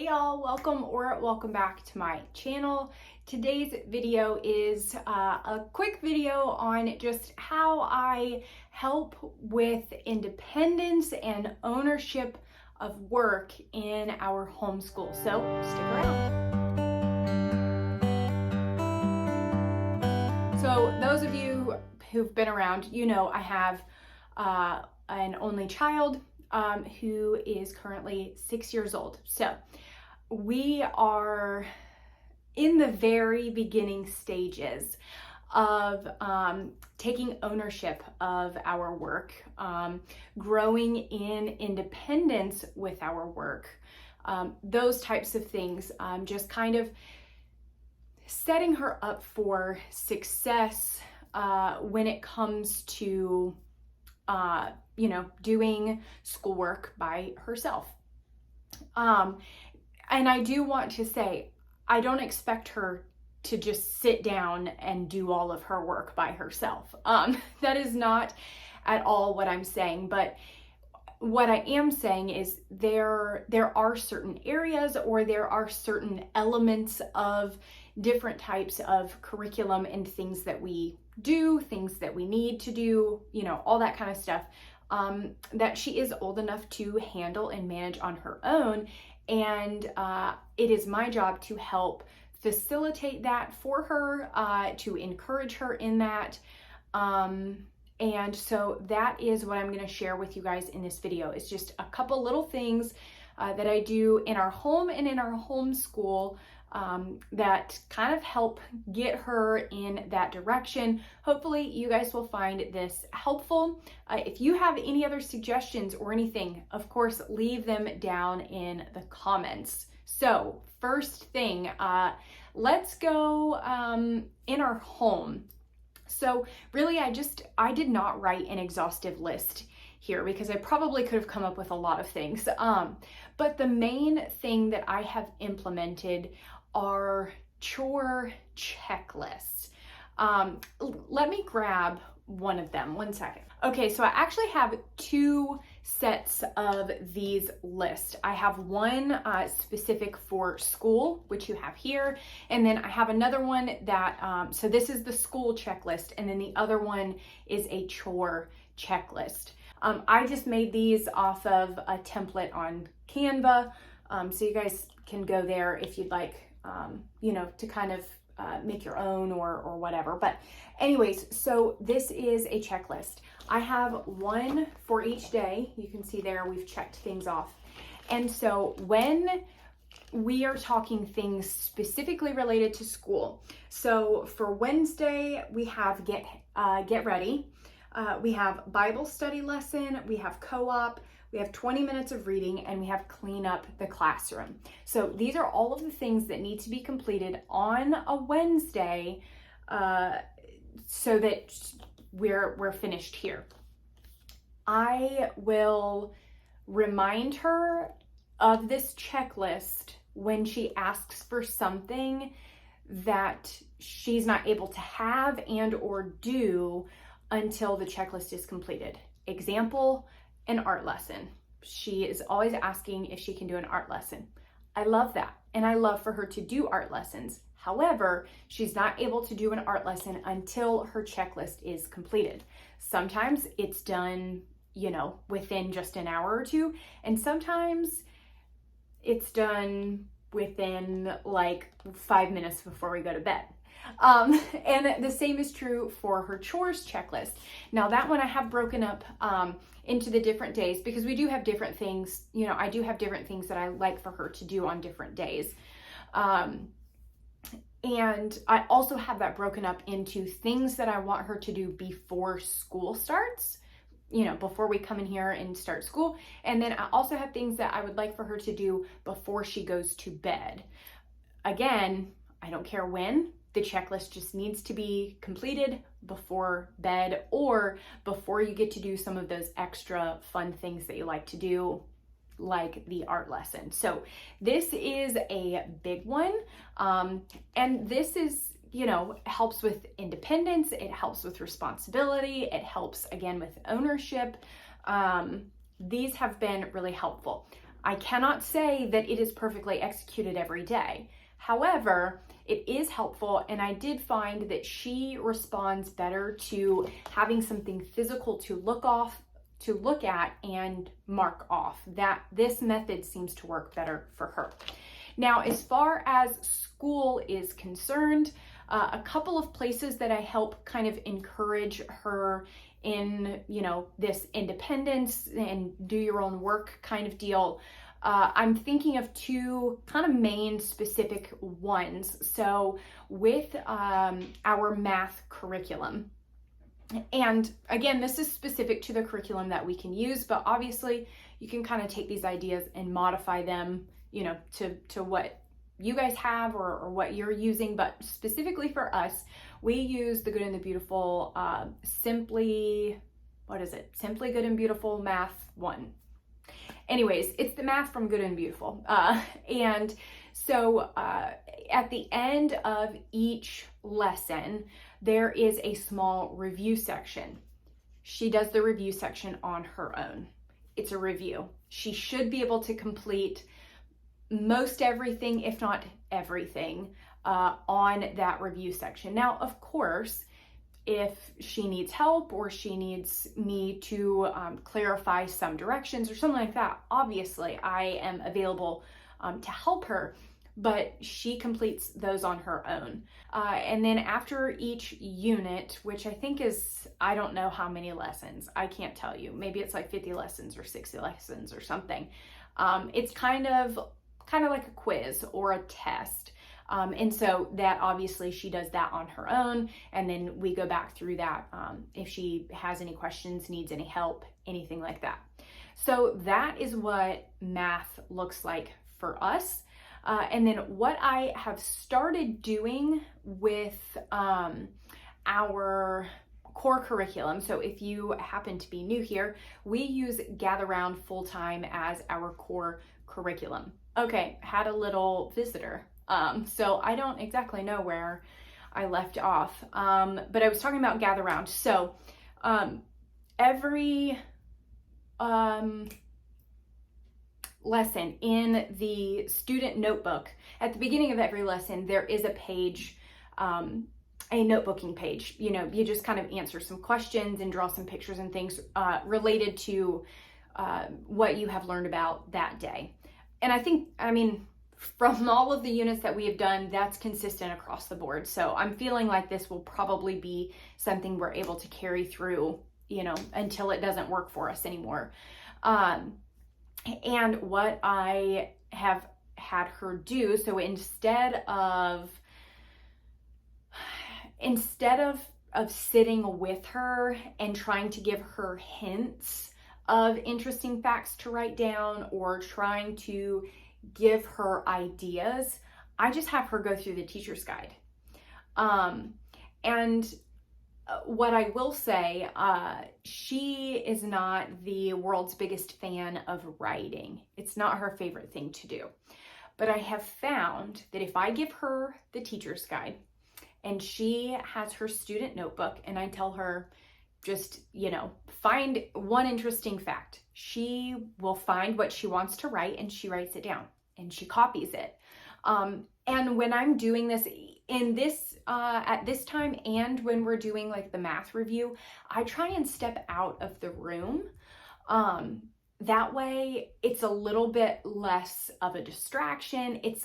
y'all, welcome back to my channel. Today's video is a quick video on just how I help with independence and ownership of work in our homeschool. So stick around. So those of you who've been around, you know I have an only child who is currently 6 years old. So we are in the very beginning stages of taking ownership of our work, growing in independence with our work, those types of things, just kind of setting her up for success when it comes to doing schoolwork by herself. And I do want to say, I don't expect her to just sit down and do all of her work by herself. That is not at all what I'm saying, but what I am saying is there are certain areas or there are certain elements of different types of curriculum and things that we do, things that we need to do, all that kind of stuff, that she is old enough to handle and manage on her own. And it is my job to help facilitate that for her, to encourage her in that. And so that is what I'm going to share with you guys in this video. It's just a couple little things that I do in our home and in our homeschool that kind of help get her in that direction. Hopefully you guys will find this helpful. If you have any other suggestions or anything, of course, leave them down in the comments. So first thing, let's go in our home. So really, I did not write an exhaustive list here because I probably could have come up with a lot of things. But the main thing that I have implemented are chore checklists. Let me grab one of them, 1 second. Okay, so I actually have two sets of these lists. I have one specific for school, which you have here, and then I have another one that, so this is the school checklist, and then the other one is a chore checklist. I just made these off of a template on Canva, so you guys can go there if you'd like, to kind of make your own or whatever. But anyways, so this is a checklist. I have one for each day. You can see there we've checked things off. And so when we are talking things specifically related to school, so for Wednesday we have get ready, we have Bible study lesson, we have co-op, we have 20 minutes of reading, and we have clean up the classroom. So these are all of the things that need to be completed on a Wednesday so that we're finished here. I will remind her of this checklist when she asks for something that she's not able to have and or do until the checklist is completed. Example, an art lesson. She is always asking if she can do an art lesson. I love that. And I love for her to do art lessons. However, she's not able to do an art lesson until her checklist is completed. Sometimes it's done, within just an hour or two. And sometimes it's done within like 5 minutes before we go to bed. And the same is true for her chores checklist. Now that one I have broken up into the different days because we do have different things, I do have different things that I like for her to do on different days. And I also have that broken up into things that I want her to do before school starts, before we come in here and start school. And then I also have things that I would like for her to do before she goes to bed. Again, I don't care when. The checklist just needs to be completed before bed or before you get to do some of those extra fun things that you like to do, like the art lesson. So this is a big one. And this is, helps with independence. It helps with responsibility. It helps, again, with ownership. These have been really helpful. I cannot say that it is perfectly executed every day. However, it is helpful, and I did find that she responds better to having something physical to look at and mark off. That this method seems to work better for her. Now, as far as school is concerned, a couple of places that I help kind of encourage her in, this independence and do your own work kind of deal. I'm thinking of two kind of main specific ones. So with our math curriculum, and again, this is specific to the curriculum that we can use, but obviously you can kind of take these ideas and modify them, to what you guys have or what you're using. But specifically for us, we use the Good and the Beautiful, Simply Good and Beautiful Math 1. Anyways, it's the math from Good and Beautiful. And so at the end of each lesson, there is a small review section. She does the review section on her own. It's a review. She should be able to complete most everything, if not everything, on that review section. Now, of course, if she needs help or she needs me to clarify some directions or something like that, obviously I am available to help her, but she completes those on her own. And then after each unit, which I think is, I don't know how many lessons, I can't tell you, maybe it's like 50 lessons or 60 lessons or something. It's kind of like a quiz or a test. And so that obviously she does that on her own, and then we go back through that if she has any questions, needs any help, anything like that. So that is what math looks like for us. And then what I have started doing with our core curriculum, so if you happen to be new here, we use Gather Round Full-Time as our core curriculum. Okay, had a little visitor. So I don't exactly know where I left off, but I was talking about Gather Round. So every lesson in the student notebook, at the beginning of every lesson, there is a page, a notebooking page. You just kind of answer some questions and draw some pictures and things related to what you have learned about that day. And I mean, from all of the units that we have done, that's consistent across the board. So I'm feeling like this will probably be something we're able to carry through, until it doesn't work for us anymore. And what I have had her do, so instead of sitting with her and trying to give her hints of interesting facts to write down or trying to give her ideas, I just have her go through the teacher's guide. And what I will say, she is not the world's biggest fan of writing. It's not her favorite thing to do. But I have found that if I give her the teacher's guide and she has her student notebook and I tell her, just, find one interesting fact, she will find what she wants to write and she writes it down and she copies it. And when I'm doing this at this time, and when we're doing like the math review, I try and step out of the room. That way it's a little bit less of a distraction. It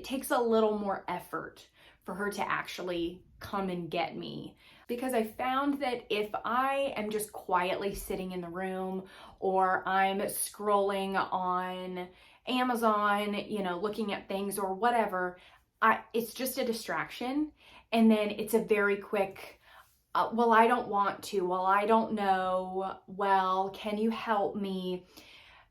takes a little more effort for her to actually come and get me. Because I found that if I am just quietly sitting in the room or I'm scrolling on Amazon, looking at things or whatever, it's just a distraction. And then it's a very quick, well, I don't want to, well, I don't know, well, can you help me?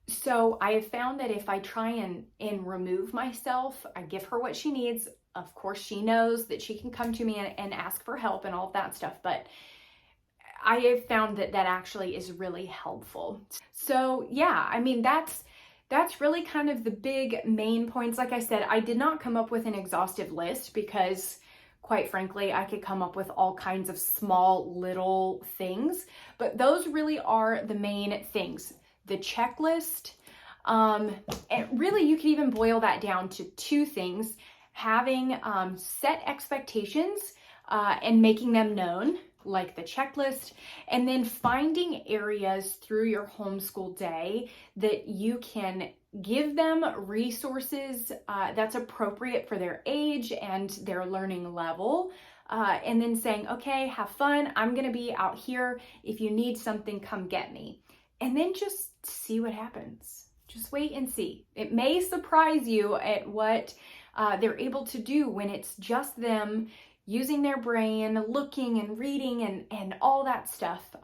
So I have found that if I try and remove myself, I give her what she needs. Of course, she knows that she can come to me and ask for help and all of that stuff, but I have found that actually is really helpful. So yeah, I mean, that's really kind of the big main points. Like I said, I did not come up with an exhaustive list because, quite frankly, I could come up with all kinds of small little things, but those really are the main things. The checklist, And really, you could even boil that down to two things: having set expectations and making them known, like the checklist, and then finding areas through your homeschool day that you can give them resources that's appropriate for their age and their learning level. And then saying, okay, have fun. I'm going to be out here. If you need something, come get me. And then just see what happens. Just wait and see. It may surprise you at what they're able to do when it's just them using their brain, looking and reading and all that stuff.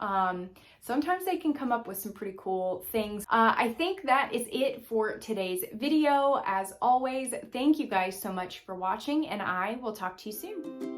Sometimes they can come up with some pretty cool things. I think that is it for today's video. As always, thank you guys so much for watching, and I will talk to you soon.